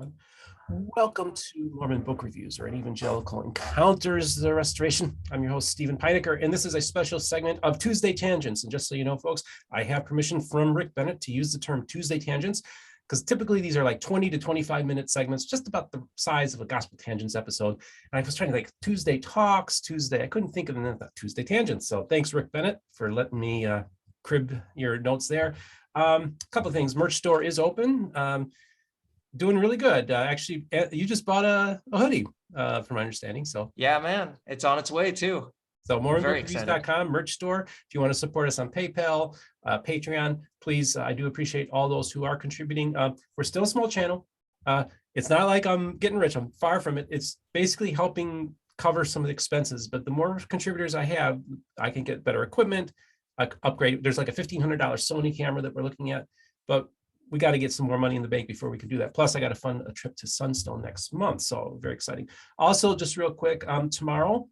everyone. Welcome to Mormon Book Reviews, or an evangelical encounters the restoration. I'm your host, Steven Pynakker, and this is a special segment of Tuesday Tangents. And just so you know, folks, I have permission from Rick Bennett to use the term Tuesday Tangents, because typically these are like 20 to 25-minute segments, just about the size of a Gospel Tangents episode. And I was trying to like Tuesday Talks, I couldn't think of the Tuesday Tangents. So thanks, Rick Bennett, for letting me crib your notes there. A couple of things. Merch store is open. Doing really good. Actually, you just bought a hoodie, from my understanding. So yeah, man, it's on its way too. So MormonBookReviews.com, merch store. If you want to support us on PayPal, Patreon, please. I do appreciate all those who are contributing. We're still a small channel. It's not like I'm getting rich. I'm far from it. It's basically helping cover some of the expenses. But the more contributors I have, I can get better equipment, upgrade. There's like a $1,500 Sony camera that we're looking at, but we got to get some more money in the bank before we can do that. Plus, I got to fund a trip to Sunstone next month. So very exciting. Also, just real quick, tomorrow,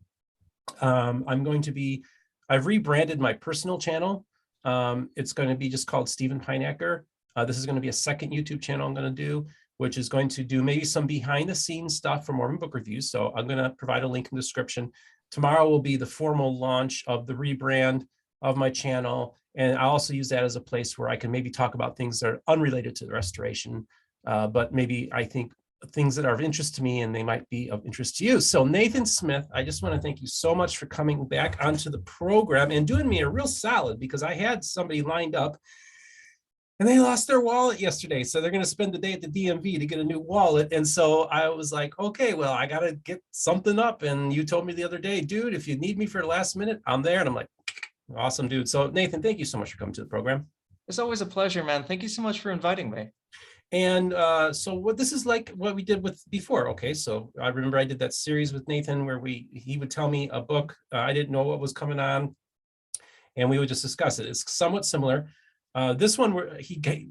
I'm going to be, I've rebranded my personal channel. It's going to be just called Steven Pynakker. This is going to be a second YouTube channel I'm going to do, which is going to do maybe some behind the scenes stuff for Mormon Book Reviews. So I'm going to provide a link in the description. Tomorrow will be the formal launch of the rebrand of my channel. And I also use that as a place where I can maybe talk about things that are unrelated to the restoration, but maybe I think things that are of interest to me and they might be of interest to you. So Nathan Smith, I just want to thank you so much for coming back onto the program and doing me a real solid, because I had somebody lined up and they lost their wallet yesterday. So they're going to spend the day at the DMV to get a new wallet. And so I was like, okay, well, I got to get something up. And you told me the other day, dude, if you need me for the last minute, I'm there. And I'm like, awesome, dude. So Nathan, thank you so much for coming to the program. It's always a pleasure, man. Thank you so much for inviting me. And so what this is like what we did with before. Okay, so I remember I did that series with Nathan where he would tell me a book. I didn't know what was coming on, and we would just discuss it. It's somewhat similar. This one,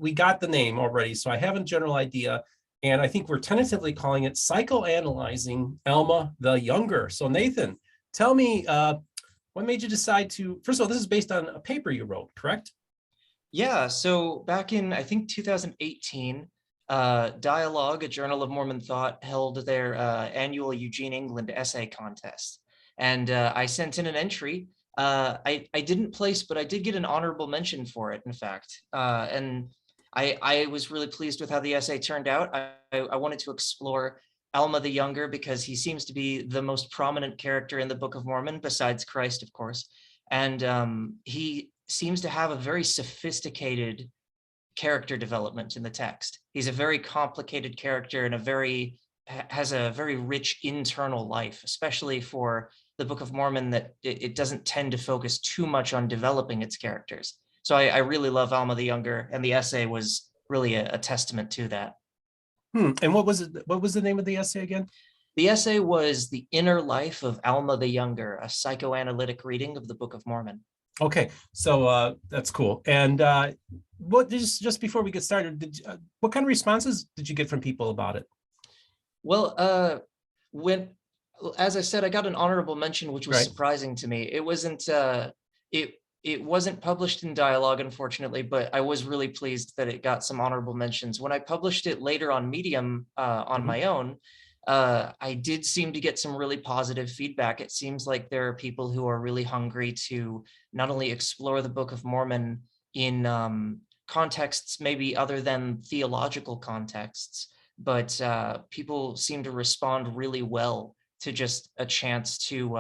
we got the name already, so I have a general idea. And I think we're tentatively calling it Psychoanalyzing Alma the Younger. So Nathan, tell me, what made you decide to, first of all, this is based on a paper you wrote, correct? Yeah, so back in, I think, 2018, Dialogue, a journal of Mormon thought, held their annual Eugene England essay contest. And I sent in an entry. I didn't place, but I did get an honorable mention for it, in fact. And I was really pleased with how the essay turned out. I wanted to explore Alma the Younger because he seems to be the most prominent character in the Book of Mormon, besides Christ, of course. And he seems to have a very sophisticated character development in the text. He's a very complicated character and has a very rich internal life, especially for the Book of Mormon, that it doesn't tend to focus too much on developing its characters. So I really love Alma the Younger, and the essay was really a testament to that. And what was it? What was the name of the essay again? The essay was The Inner Life of Alma the Younger, a psychoanalytic reading of the Book of Mormon. Okay, so that's cool. And what just before we get started, what kind of responses did you get from people about it? Well, as I said, I got an honorable mention, which was surprising to me. It wasn't it wasn't published in Dialogue, unfortunately, but I was really pleased that it got some honorable mentions. When I published it later on Medium on my own, I did seem to get some really positive feedback. It seems like there are people who are really hungry to not only explore the Book of Mormon in contexts maybe other than theological contexts, but people seem to respond really well to just a chance to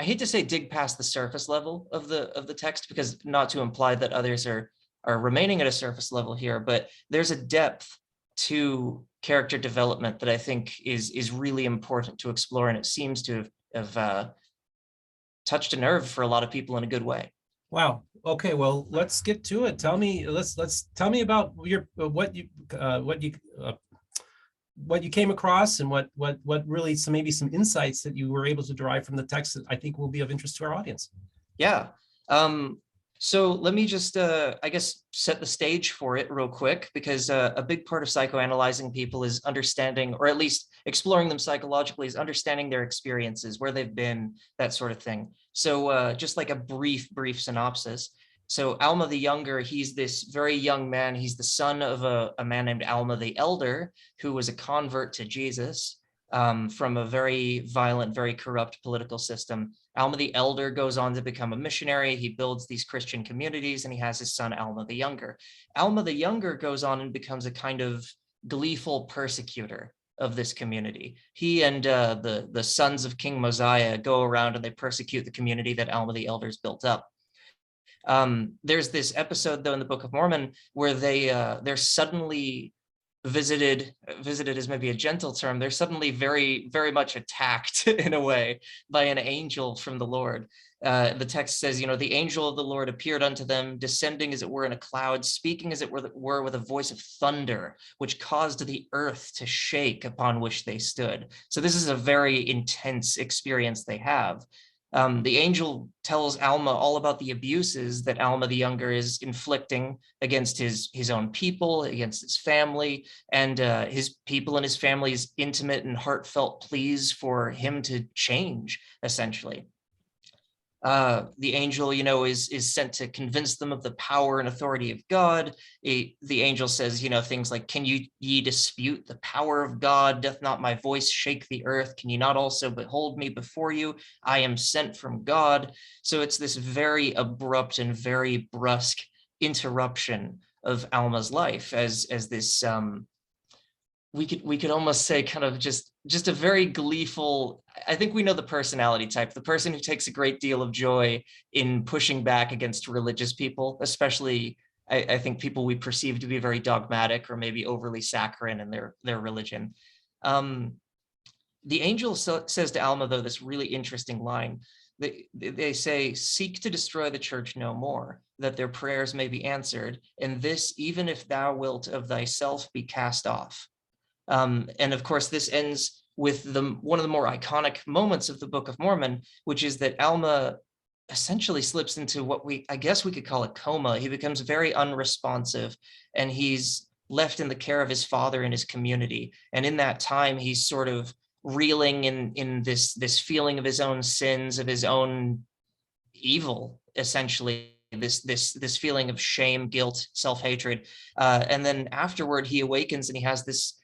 I hate to say dig past the surface level of the text, because not to imply that others are remaining at a surface level here, but there's a depth to character development that I think is really important to explore, and it seems to have touched a nerve for a lot of people in a good way. Wow. Okay. Well, let's get to it. Tell me. Let's tell me about your what you came across, and what really maybe some insights that you were able to derive from the text that I think will be of interest to our audience. Yeah. So let me just, I guess, set the stage for it real quick, because a big part of psychoanalyzing people is understanding, or at least exploring them psychologically, is understanding their experiences, where they've been, that sort of thing. So just like a brief synopsis. So Alma the Younger, he's this very young man. He's the son of a man named Alma the Elder, who was a convert to Jesus from a very violent, very corrupt political system. Alma the Elder goes on to become a missionary. He builds these Christian communities, and he has his son Alma the Younger. Alma the Younger goes on and becomes a kind of gleeful persecutor of this community. He and the sons of King Mosiah go around and they persecute the community that Alma the Elder's built up. There's this episode though in the Book of Mormon where they're suddenly visited is maybe a gentle term. They're suddenly very, very much attacked in a way by an angel from the Lord. The text says, the angel of the Lord appeared unto them, descending as it were in a cloud, speaking as it were with a voice of thunder, which caused the earth to shake upon which they stood. So this is a very intense experience they have. The angel tells Alma all about the abuses that Alma the Younger is inflicting against his own people, against his family, and his people and his family's intimate and heartfelt pleas for him to change, essentially. The angel, is sent to convince them of the power and authority of God. The angel says, things like, "Can ye dispute the power of God? Doth not my voice shake the earth? Can ye not also behold me before you? I am sent from God." So it's this very abrupt and very brusque interruption of Alma's life as this, we could almost say kind of just a very gleeful, I think we know the personality type, the person who takes a great deal of joy in pushing back against religious people, especially I think people we perceive to be very dogmatic or maybe overly saccharine in their religion. The angel says to Alma, though, this really interesting line. They say, "Seek to destroy the church no more, that their prayers may be answered, and this even if thou wilt of thyself be cast off." And of course, this ends with one of the more iconic moments of the Book of Mormon, which is that Alma essentially slips into what I guess we could call a coma. He becomes very unresponsive, and he's left in the care of his father and his community. And in that time, he's sort of reeling in this feeling of his own sins, of his own evil, essentially. This feeling of shame, guilt, self-hatred. And then afterward, he awakens and he has this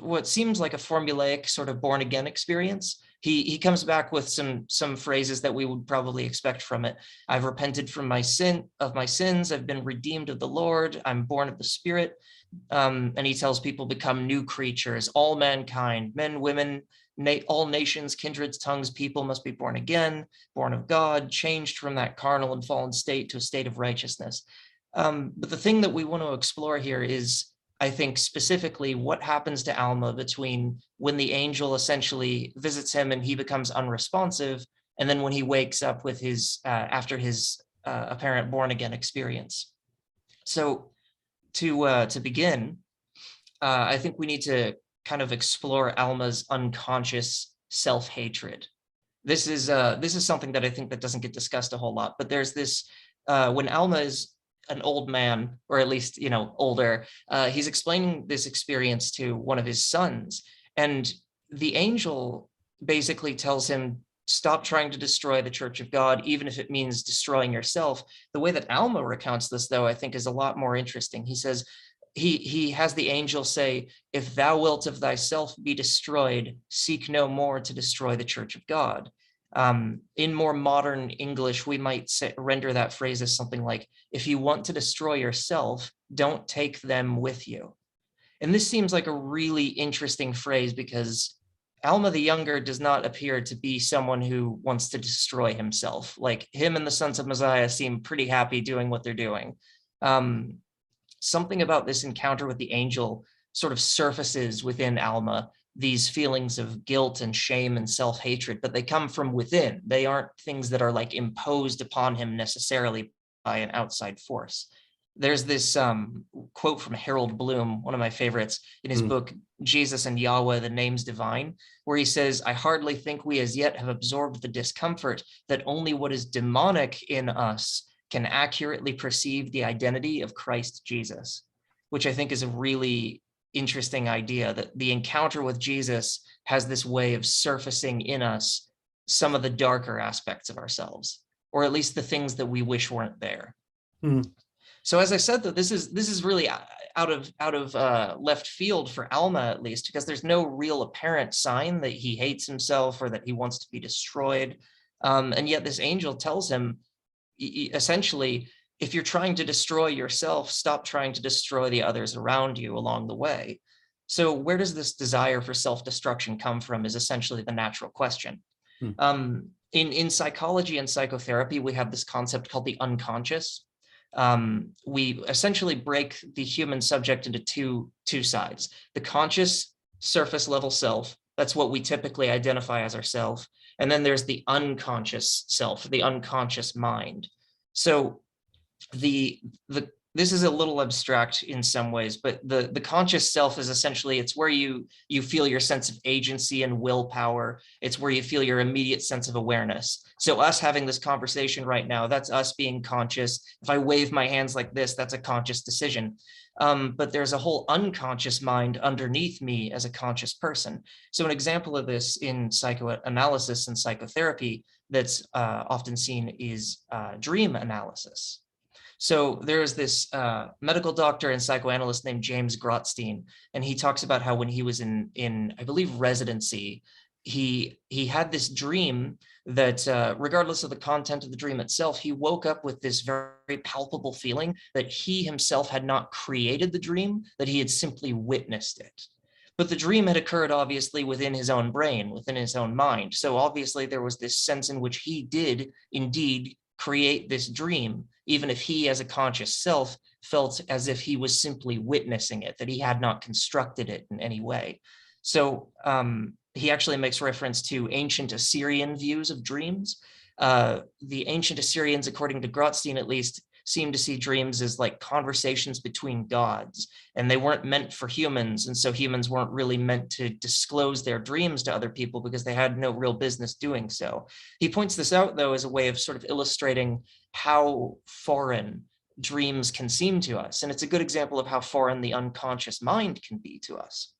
what seems like a formulaic sort of born again experience. He comes back with some phrases that we would probably expect from it. "I've repented from my sins. I've been redeemed of the Lord. I'm born of the Spirit." And he tells people, "Become new creatures, all mankind, men, women, all nations, kindreds, tongues, people must be born again, born of God, changed from that carnal and fallen state to a state of righteousness." But the thing that we want to explore here is, I think, specifically what happens to Alma between when the angel essentially visits him and he becomes unresponsive, and then when he wakes up with after his apparent born again experience. So to begin, I think we need to kind of explore Alma's unconscious self-hatred. This is something that I think that doesn't get discussed a whole lot, but there's this, when Alma is an old man, or at least, older, he's explaining this experience to one of his sons. And the angel basically tells him, stop trying to destroy the Church of God, even if it means destroying yourself. The way that Alma recounts this, though, I think is a lot more interesting. He says, he has the angel say, "If thou wilt of thyself be destroyed, seek no more to destroy the Church of God." In more modern English, we might render that phrase as something like, "If you want to destroy yourself, don't take them with you." And this seems like a really interesting phrase because Alma the Younger does not appear to be someone who wants to destroy himself. Like, him and the sons of Mosiah seem pretty happy doing what they're doing. Something about this encounter with the angel sort of surfaces within Alma, these feelings of guilt and shame and self-hatred, but they come from within. They aren't things that are like imposed upon him necessarily by an outside force. There's this quote from Harold Bloom, one of my favorites, in his book, Jesus and Yahweh, the Names Divine, where he says, "I hardly think we as yet have absorbed the discomfort that only what is demonic in us can accurately perceive the identity of Christ Jesus," which I think is a really interesting idea, that the encounter with Jesus has this way of surfacing in us some of the darker aspects of ourselves, or at least the things that we wish weren't there. Hmm. So as I said, though, this is really out of left field for Alma, at least, because there's no real apparent sign that he hates himself or that he wants to be destroyed. And yet this angel tells him, essentially, if you're trying to destroy yourself, stop trying to destroy the others around you along the way. So where does this desire for self-destruction come from is essentially the natural question. Hmm. In psychology and psychotherapy, we have this concept called the unconscious. We essentially break the human subject into two sides. The conscious surface level self, that's what we typically identify as ourself. And then there's the unconscious self, the unconscious mind. So this is a little abstract in some ways, but the conscious self is essentially, it's where you feel your sense of agency and willpower. It's where you feel your immediate sense of awareness. So us having this conversation right now, that's us being conscious. If I wave my hands like this, that's a conscious decision. But there's a whole unconscious mind underneath me as a conscious person. So an example of this in psychoanalysis and psychotherapy that's often seen is dream analysis. So there's this medical doctor and psychoanalyst named James Grotstein, and he talks about how when he was in I believe, residency, he had this dream that regardless of the content of the dream itself, he woke up with this very palpable feeling that he himself had not created the dream, that he had simply witnessed it. But the dream had occurred obviously within his own brain, within his own mind. So obviously there was this sense in which he did indeed create this dream, even if he as a conscious self felt as if he was simply witnessing it, that he had not constructed it in any way. So he actually makes reference to ancient Assyrian views of dreams. The ancient Assyrians, according to Grotstein at least, seem to see dreams as like conversations between gods, and they weren't meant for humans. And so humans weren't really meant to disclose their dreams to other people because they had no real business doing so. He points this out, though, as a way of sort of illustrating how foreign dreams can seem to us. And it's a good example of how foreign the unconscious mind can be to us.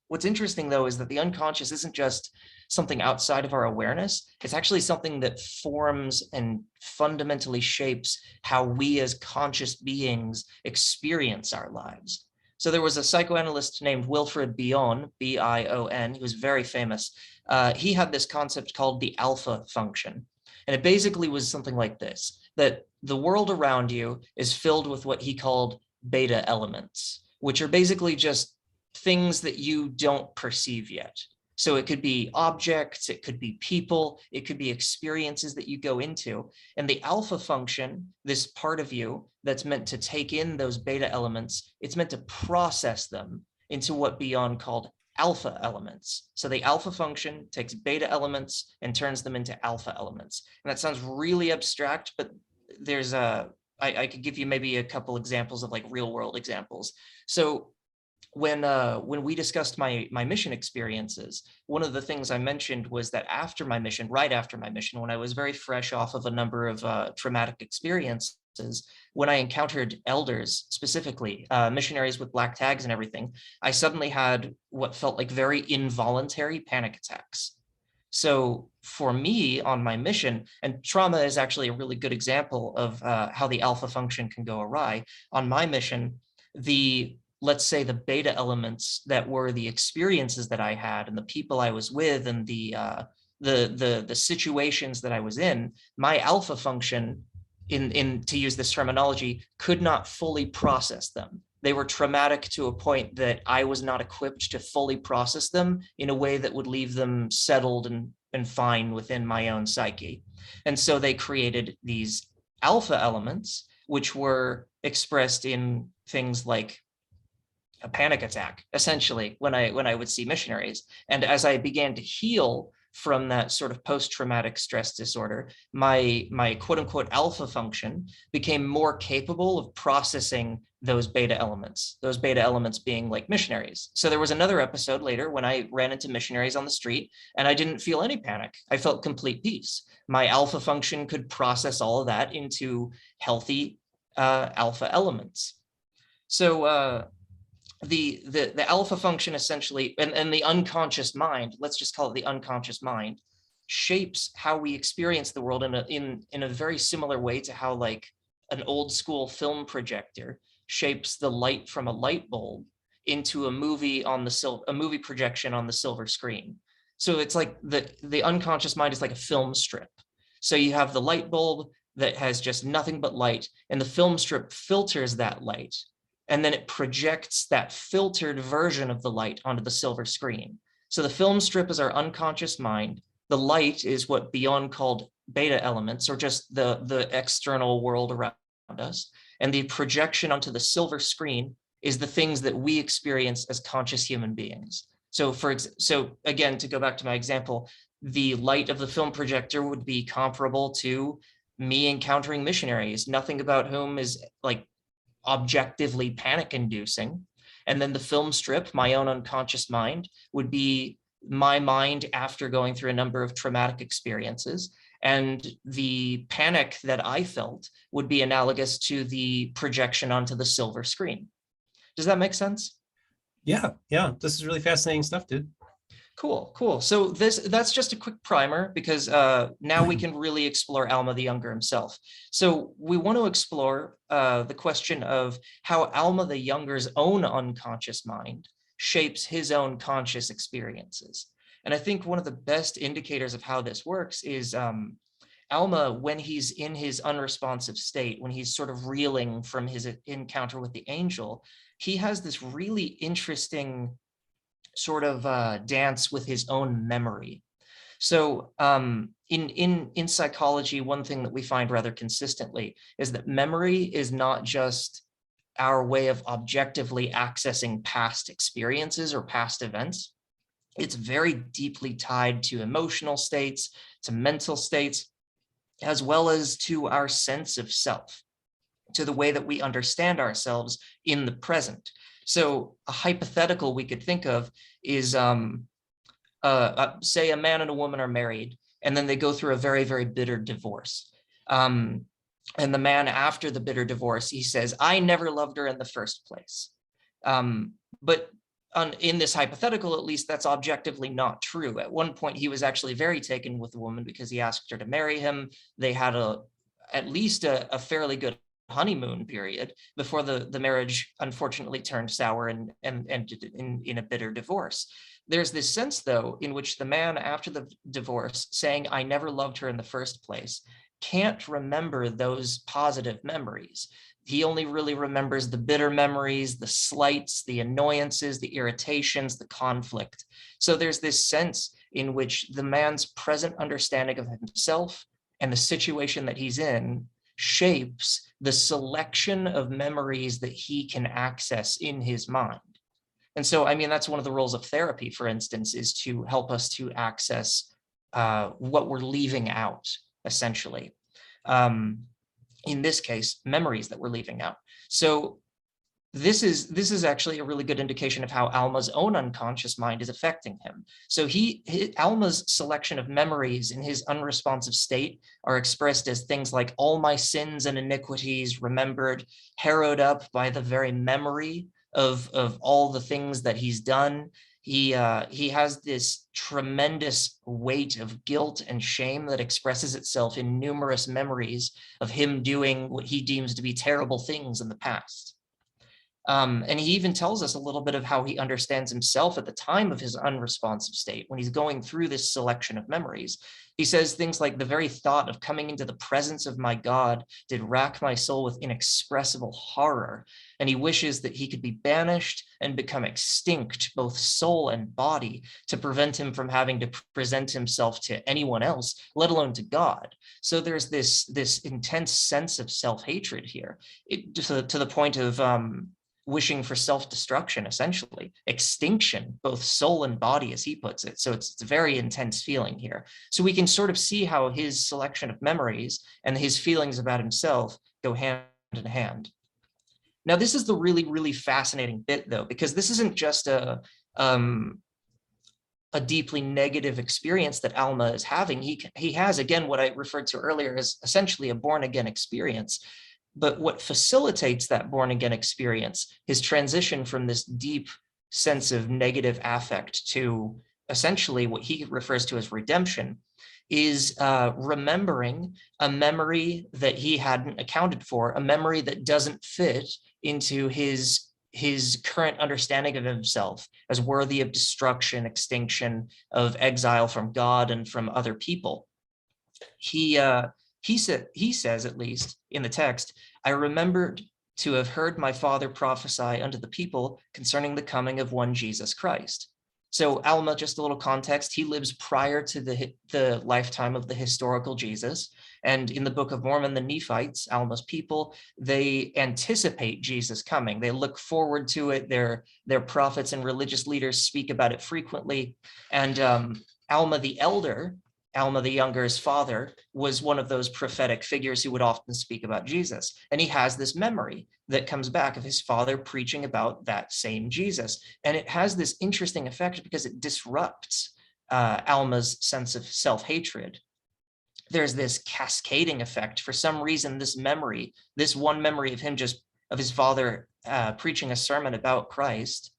What's interesting, though, is that the unconscious isn't just something outside of our awareness. It's actually something that forms and fundamentally shapes how we as conscious beings experience our lives. So there was a psychoanalyst named Wilfred Bion, B-I-O-N, he was very famous. He had this concept called the alpha function. And it basically was something like this, that the world around you is filled with what he called beta elements, which are basically just things that you don't perceive yet. So it could be objects, it could be people, it could be experiences that you go into. And the alpha function, this part of you that's meant to take in those beta elements, it's meant to process them into what Bion called alpha elements. So the alpha function takes beta elements and turns them into alpha elements. And that sounds really abstract, but there's I could give you maybe a couple examples of like real world examples. So when we discussed my mission experiences, one of the things I mentioned was that after my mission, right after my mission, when I was very fresh off of a number of traumatic experiences, when I encountered elders, specifically missionaries with black tags and everything, I suddenly had what felt like very involuntary panic attacks. So for me on my mission, and trauma is actually a really good example of how the alpha function can go awry. On my mission, let's say the beta elements that were the experiences that I had and the people I was with and the situations that I was in, my alpha function, in to use this terminology, could not fully process them. They were traumatic to a point that I was not equipped to fully process them in a way that would leave them settled and fine within my own psyche. And so they created these alpha elements, which were expressed in things like a panic attack, essentially, when I would see missionaries. And as I began to heal from that sort of post-traumatic stress disorder, my quote unquote alpha function became more capable of processing those beta elements being like missionaries. So there was another episode later when I ran into missionaries on the street and I didn't feel any panic. I felt complete peace. My alpha function could process all of that into healthy alpha elements. So the alpha function essentially, and the unconscious mind, let's just call it the unconscious mind, shapes how we experience the world in a very similar way to how like an old school film projector shapes the light from a light bulb into a movie projection on the silver screen. So it's like the unconscious mind is like a film strip. So you have the light bulb that has just nothing but light, and the film strip filters that light, and then it projects that filtered version of the light onto the silver screen. So the film strip is our unconscious mind. The light is what Beyond called beta elements, or just the external world around us. And the projection onto the silver screen is the things that we experience as conscious human beings. So again, to go back to my example, the light of the film projector would be comparable to me encountering missionaries, nothing about whom is like objectively panic inducing. And then the film strip, my own unconscious mind, would be my mind after going through a number of traumatic experiences. And the panic that I felt would be analogous to the projection onto the silver screen. Does that make sense? Yeah. This is really fascinating stuff, dude. Cool. So that's just a quick primer, because now we can really explore Alma the Younger himself. So we want to explore the question of how Alma the Younger's own unconscious mind shapes his own conscious experiences. And I think one of the best indicators of how this works is Alma, when he's in his unresponsive state, when he's sort of reeling from his encounter with the angel, he has this really interesting sort of dance with his own memory. So in psychology, one thing that we find rather consistently is that memory is not just our way of objectively accessing past experiences or past events. It's very deeply tied to emotional states, to mental states, as well as to our sense of self, to the way that we understand ourselves in the present. So a hypothetical we could think of is, say a man and a woman are married, and then they go through a very, very bitter divorce. And the man, after the bitter divorce, he says, I never loved her in the first place. But in this hypothetical, at least, that's objectively not true. At one point, he was actually very taken with the woman because he asked her to marry him. They had at least a fairly good honeymoon period before the marriage unfortunately turned sour and ended in a bitter divorce. There's this sense, though, in which the man, after the divorce, saying, I never loved her in the first place, can't remember those positive memories. He only really remembers the bitter memories, the slights, the annoyances, the irritations, the conflict. So there's this sense in which the man's present understanding of himself and the situation that he's in shapes the selection of memories that he can access in his mind. And so, I mean, that's one of the roles of therapy, for instance, is to help us to access what we're leaving out, essentially. In this case, memories that we're leaving out. So this is actually a really good indication of how Alma's own unconscious mind is affecting him. So Alma's selection of memories in his unresponsive state are expressed as things like all my sins and iniquities remembered, harrowed up by the very memory of all the things that he's done. He has this tremendous weight of guilt and shame that expresses itself in numerous memories of him doing what he deems to be terrible things in the past. And he even tells us a little bit of how he understands himself at the time of his unresponsive state, when he's going through this selection of memories. He says things like, the very thought of coming into the presence of my God did rack my soul with inexpressible horror. And he wishes that he could be banished and become extinct, both soul and body, to prevent him from having to present himself to anyone else, let alone to God. So there's this intense sense of self-hatred here, to the point of wishing for self-destruction, essentially, extinction, both soul and body, as he puts it. So it's a very intense feeling here. So we can sort of see how his selection of memories and his feelings about himself go hand in hand. Now, this is the really, really fascinating bit, though, because this isn't just a deeply negative experience that Alma is having. He has, again, what I referred to earlier as essentially a born-again experience. But what facilitates that born-again experience, his transition from this deep sense of negative affect to essentially what he refers to as redemption, is remembering a memory that he hadn't accounted for, a memory that doesn't fit into his current understanding of himself as worthy of destruction, extinction, of exile from God and from other people. He says, at least in the text, I remembered to have heard my father prophesy unto the people concerning the coming of one Jesus Christ. So Alma, just a little context, he lives prior to the lifetime of the historical Jesus. And in the Book of Mormon, the Nephites, Alma's people, they anticipate Jesus coming. They look forward to it. Their prophets and religious leaders speak about it frequently. And Alma the Elder, Alma the Younger's father, was one of those prophetic figures who would often speak about Jesus. And he has this memory that comes back of his father preaching about that same Jesus. And it has this interesting effect because it disrupts Alma's sense of self-hatred. There's this cascading effect. For some reason, this memory, this one memory of him of his father preaching a sermon about Christ,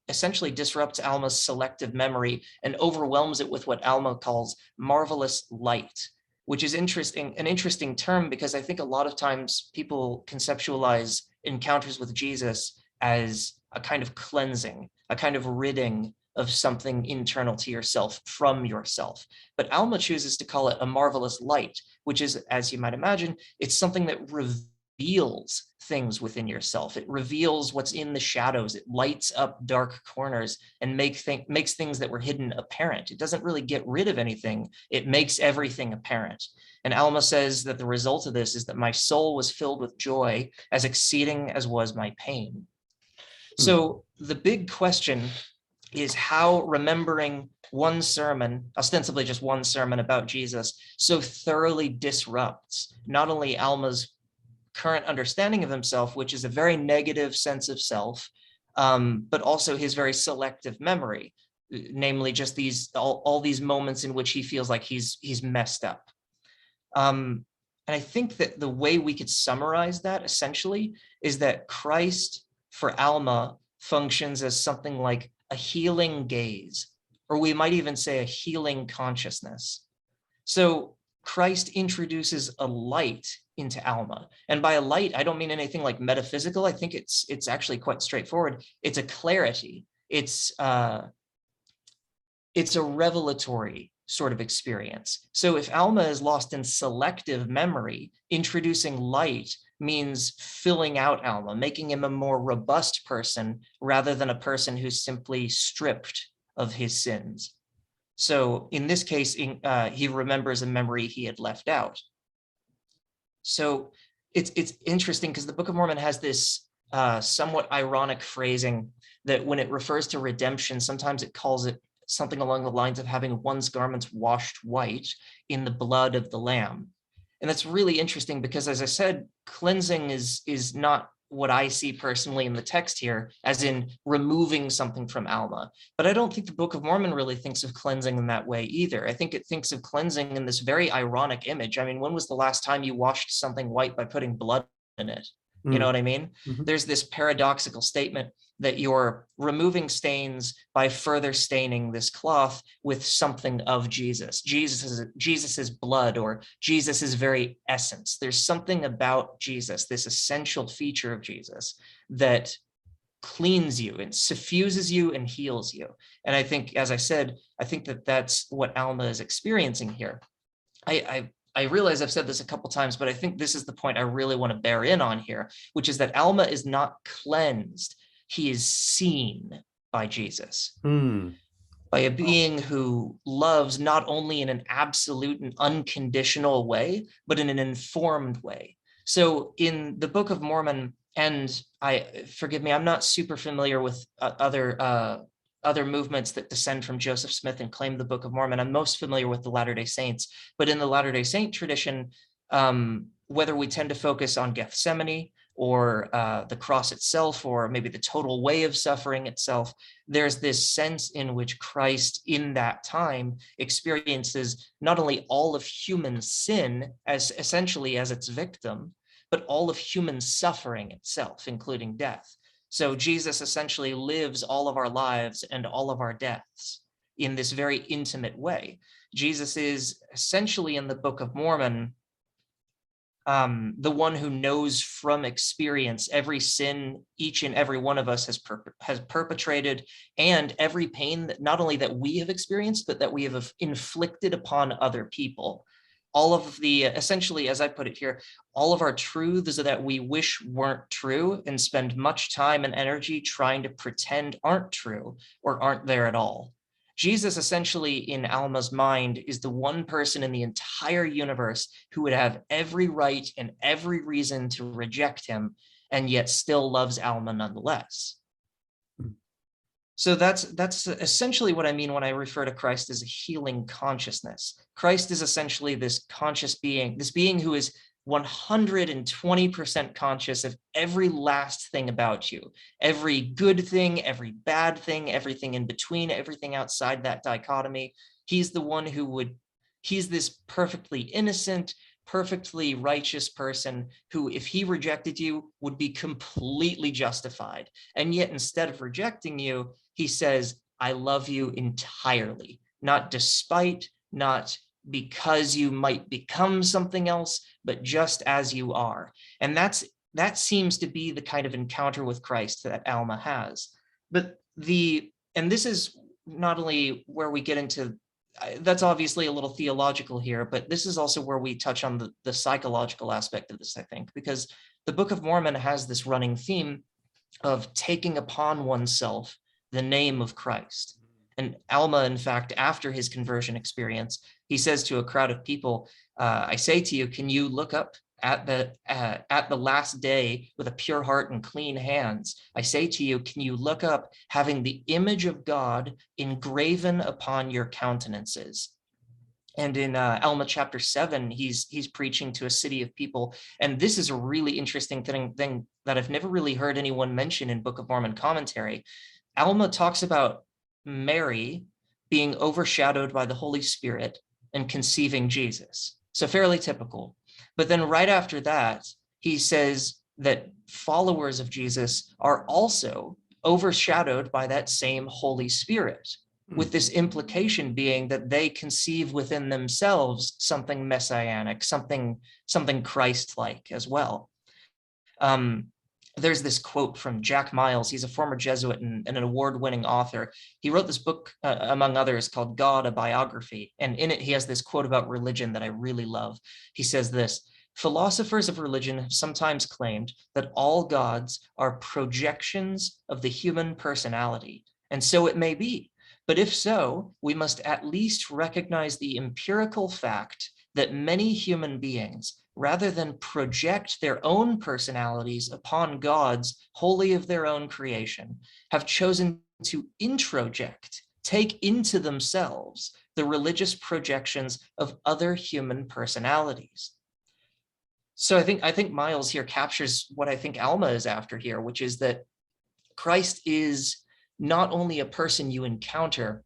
essentially disrupts Alma's selective memory and overwhelms it with what Alma calls marvelous light, which is an interesting term, because I think a lot of times people conceptualize encounters with Jesus as a kind of cleansing, a kind of ridding of something internal to yourself from yourself. But Alma chooses to call it a marvelous light, which is, as you might imagine, it's something that reveals things within yourself. It reveals what's in the shadows. It lights up dark corners and makes things that were hidden apparent. It doesn't really get rid of anything. It makes everything apparent. And Alma says that the result of this is that my soul was filled with joy, as exceeding as was my pain. So the big question is how remembering one sermon, ostensibly just one sermon about Jesus, so thoroughly disrupts not only Alma's current understanding of himself, which is a very negative sense of self, but also his very selective memory, namely just all these moments in which he feels like he's messed up. And I think that the way we could summarize that essentially is that Christ for Alma functions as something like a healing gaze, or we might even say a healing consciousness. So Christ introduces a light into Alma. And by a light, I don't mean anything like metaphysical. I think it's actually quite straightforward. It's a clarity. It's a revelatory sort of experience. So if Alma is lost in selective memory, introducing light means filling out Alma, making him a more robust person rather than a person who's simply stripped of his sins. So in this case, he remembers a memory he had left out. So it's interesting because the Book of Mormon has this somewhat ironic phrasing that when it refers to redemption, sometimes it calls it something along the lines of having one's garments washed white in the blood of the Lamb. And that's really interesting because, as I said, cleansing is not what I see personally in the text here, as in removing something from Alma. But I don't think the Book of Mormon really thinks of cleansing in that way either. I think it thinks of cleansing in this very ironic image. I mean, when was the last time you washed something white by putting blood in it? You know what I mean? Mm-hmm. There's this paradoxical statement that you're removing stains by further staining this cloth with something of Jesus, Jesus's blood, or Jesus's very essence. There's something about Jesus, this essential feature of Jesus, that cleans you and suffuses you and heals you. And I think, as I said, I think that that's what Alma is experiencing here. I realize I've said this a couple times, but I think this is the point I really want to bear in on here, which is that Alma is not cleansed. He is seen by Jesus, by a being who loves not only in an absolute and unconditional way, but in an informed way. So in the Book of Mormon, and forgive me, I'm not super familiar with other movements that descend from Joseph Smith and claim the Book of Mormon. I'm most familiar with the Latter-day Saints, but in the Latter-day Saint tradition, whether we tend to focus on Gethsemane or the cross itself, or maybe the total way of suffering itself, there's this sense in which Christ in that time experiences not only all of human sin as essentially as its victim, but all of human suffering itself, including death. So Jesus essentially lives all of our lives and all of our deaths. in this very intimate way. Jesus is essentially in the Book of Mormon the one who knows from experience every sin each and every one of us has perpetrated, and every pain that not only that we have experienced, but that we have inflicted upon other people. All of the, essentially, as I put it here, all of our truths that we wish weren't true and spend much time and energy trying to pretend aren't true or aren't there at all. Jesus, essentially, in Alma's mind, is the one person in the entire universe who would have every right and every reason to reject him, and yet still loves Alma nonetheless. So that's essentially what I mean when I refer to Christ as a healing consciousness. Christ is essentially this conscious being, this being who is 120% conscious of every last thing about you, every good thing, every bad thing, everything in between, everything outside that dichotomy. He's the one he's this perfectly innocent, perfectly righteous person who, if he rejected you, would be completely justified. And yet, instead of rejecting you, he says, I love you entirely, not despite, not because you might become something else, but just as you are. And that seems to be the kind of encounter with Christ that Alma has. And this is not only where we get into, that's obviously a little theological here, but this is also where we touch on the psychological aspect of this, I think, because the Book of Mormon has this running theme of taking upon oneself the name of Christ. And Alma, in fact, after his conversion experience, he says to a crowd of people, I say to you, can you look up at the last day with a pure heart and clean hands? I say to you, can you look up having the image of God engraven upon your countenances? And in Alma chapter 7, he's preaching to a city of people. And this is a really interesting thing that I've never really heard anyone mention in Book of Mormon commentary. Alma talks about Mary being overshadowed by the Holy Spirit and conceiving Jesus. So fairly typical. But then right after that, he says that followers of Jesus are also overshadowed by that same Holy Spirit, with this implication being that they conceive within themselves something messianic, something Christ-like as well. There's this quote from Jack Miles. He's a former Jesuit and an award-winning author. He wrote this book, among others, called God, a Biography. And in it, he has this quote about religion that I really love. He says this: philosophers of religion have sometimes claimed that all gods are projections of the human personality. And so it may be. But if so, we must at least recognize the empirical fact that many human beings, rather than project their own personalities upon gods wholly of their own creation, have chosen to introject, take into themselves the religious projections of other human personalities. So I think Miles here captures what I think Alma is after here, which is that Christ is not only a person you encounter,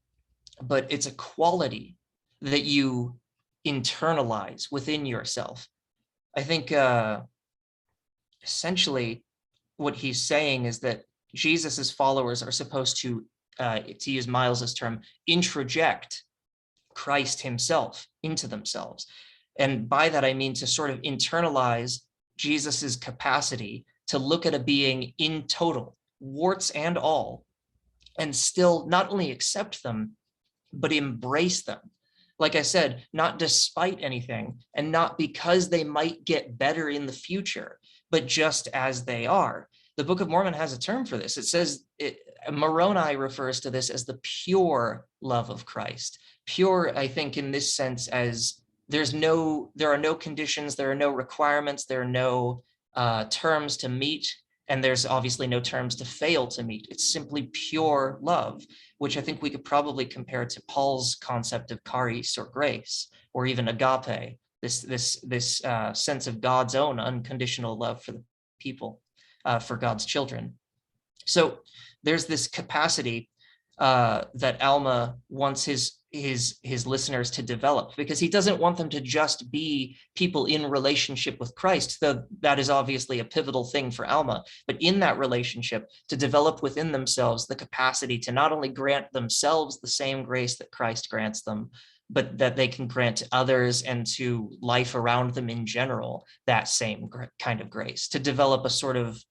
but it's a quality that you internalize within yourself. I think essentially what he's saying is that Jesus's followers are supposed to use Miles's term, introject Christ himself into themselves. And by that, I mean to sort of internalize Jesus's capacity to look at a being in total, warts and all, and still not only accept them, but embrace them. Like I said, not despite anything, and not because they might get better in the future, but just as they are. The Book of Mormon has a term for this. It says, Moroni refers to this as the pure love of Christ. Pure, I think, in this sense, as there are no conditions, there are no requirements, there are no terms to meet, and there's obviously no terms to fail to meet. It's simply pure love, which I think we could probably compare to Paul's concept of charis or grace, or even agape, this sense of God's own unconditional love for the people, for God's children. So there's this capacity that Alma wants his listeners to develop, because he doesn't want them to just be people in relationship with Christ, though that is obviously a pivotal thing for Alma, but in that relationship to develop within themselves the capacity to not only grant themselves the same grace that Christ grants them, but that they can grant to others and to life around them in general that same kind of grace, to develop a sort of,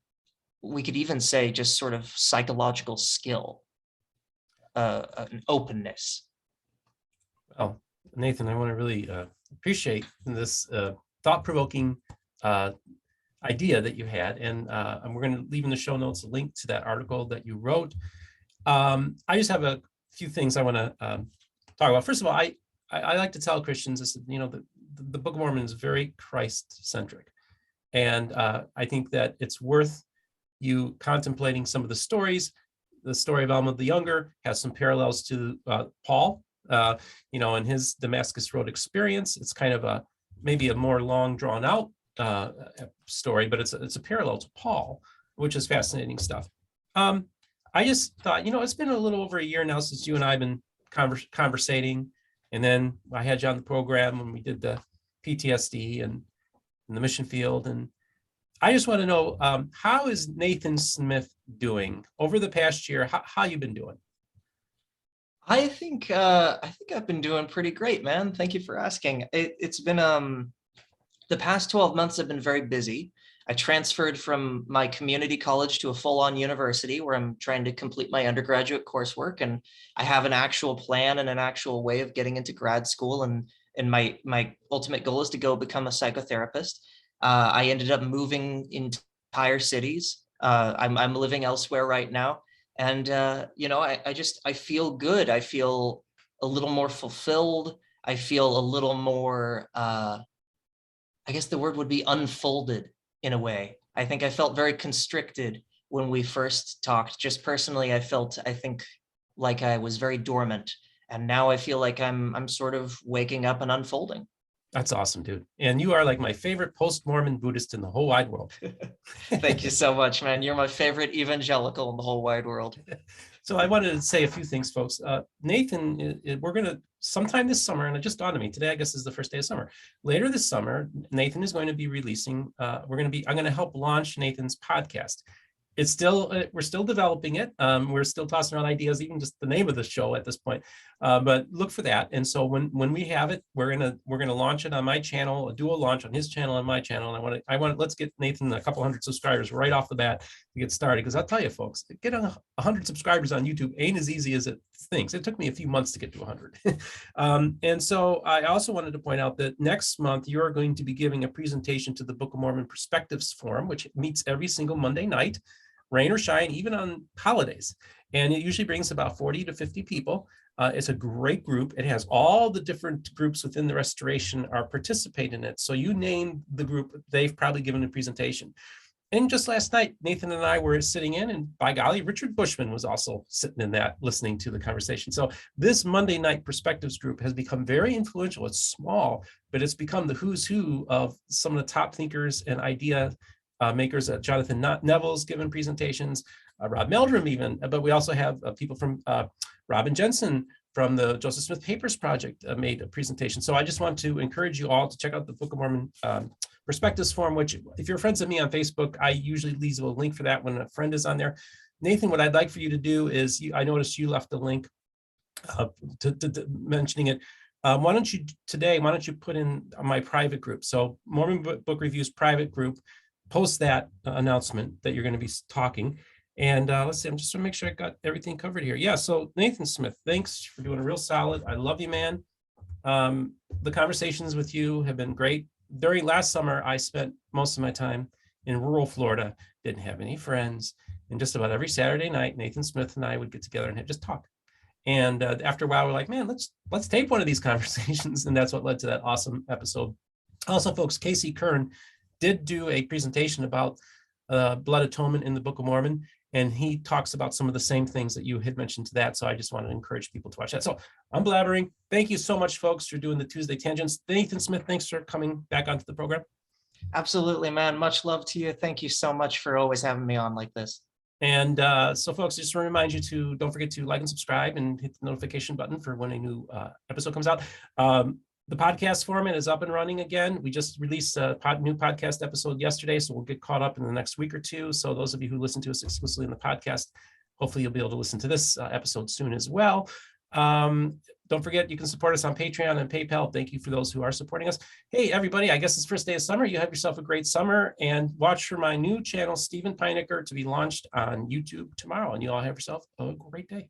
we could even say, just sort of psychological skill, an openness. Well, Nathan, I want to really appreciate this thought-provoking idea that you had, and we're going to leave in the show notes a link to that article that you wrote. I just have a few things I want to talk about. First of all, I like to tell Christians this, the Book of Mormon is very Christ-centric, and I think that it's worth you contemplating some of the stories. The story of Alma the Younger has some parallels to Paul. In his Damascus Road experience. It's kind of maybe a more long drawn out story, but it's a parallel to Paul, which is fascinating stuff. I just thought, it's been a little over a year now since you and I have been conversating, and then I had you on the program when we did the PTSD and in the mission field, and I just want to know, how is Nathan Smith doing over the past year? How you been doing? I think I've been doing pretty great, man. Thank you for asking. It's been the past 12 months have been very busy. I transferred from my community college to a full-on university where I'm trying to complete my undergraduate coursework, and I have an actual plan and an actual way of getting into grad school, and my ultimate goal is to go become a psychotherapist. I ended up moving entire cities. I'm living elsewhere right now. And, I feel good. I feel a little more fulfilled. I feel a little more, I guess the word would be unfolded in a way. I think I felt very constricted when we first talked. Just personally, I think like I was very dormant. And now I feel like I'm sort of waking up and unfolding. That's awesome, dude. And you are like my favorite post-Mormon Buddhist in the whole wide world. Thank you so much, man. You're my favorite evangelical in the whole wide world. So I wanted to say a few things, folks. Nathan, we're going to, sometime this summer, and it just dawned on me, today I guess is the first day of summer. Later this summer, Nathan is going to be releasing, I'm going to help launch Nathan's podcast. It's still, we're still developing it. We're still tossing around ideas, even just the name of the show at this point. But look for that. And so when we have it, we're gonna launch it on my channel, a dual launch on his channel and my channel. And I want let's get Nathan a couple hundred subscribers right off the bat to get started. Because I'll tell you, folks, getting 100 subscribers on YouTube ain't as easy as it thinks. It took me a few months to get to 100. And so I also wanted to point out that next month you're going to be giving a presentation to the Book of Mormon Perspectives Forum, which meets every single Monday night, rain or shine, even on holidays. And it usually brings about 40 to 50 people. It's a great group. It has all the different groups within the restoration are participate in it. So you name the group, they've probably given a presentation. And just last night, Nathan and I were sitting in, and by golly, Richard Bushman was also sitting in that, listening to the conversation. So this Monday night perspectives group has become very influential. It's small, but it's become the who's who of some of the top thinkers and idea makers. Jonathan Neville's given presentations, Rob Meldrum even, but we also have people from Robin Jensen from the Joseph Smith Papers Project made a presentation. So I just want to encourage you all to check out the Book of Mormon Perspectives Forum, which if you're friends of me on Facebook, I usually leave a link for that when a friend is on there. Nathan, what I'd like for you to do is, I noticed you left a link to mentioning it. Why don't you put in my private group? So Mormon Book Reviews private group, post that announcement that you're going to be talking. And let's see, I'm just going to make sure I got everything covered here. Yeah, so Nathan Smith, thanks for doing a real solid. I love you, man. The conversations with you have been great. During last summer, I spent most of my time in rural Florida, didn't have any friends. And just about every Saturday night, Nathan Smith and I would get together and just talk. And after a while, we're like, man, let's tape one of these conversations. And that's what led to that awesome episode. Also, folks, Casey Kern did do a presentation about blood atonement in the Book of Mormon. And he talks about some of the same things that you had mentioned to that. So I just wanted to encourage people to watch that. So I'm blabbering. Thank you so much, folks, for doing the Tuesday Tangents. Nathan Smith, thanks for coming back onto the program. Absolutely, man. Much love to you. Thank you so much for always having me on like this. And so folks, just want to remind you to don't forget to like and subscribe and hit the notification button for when a new episode comes out. The podcast format is up and running again. We just released a new podcast episode yesterday, so we'll get caught up in the next week or two. So those of you who listen to us exclusively in the podcast, hopefully you'll be able to listen to this episode soon as well. Don't forget, you can support us on Patreon and PayPal. Thank you for those who are supporting us. Hey, everybody, I guess it's first day of summer. You have yourself a great summer, and watch for my new channel, Steven Pynakker, to be launched on YouTube tomorrow. And you all have yourself a great day.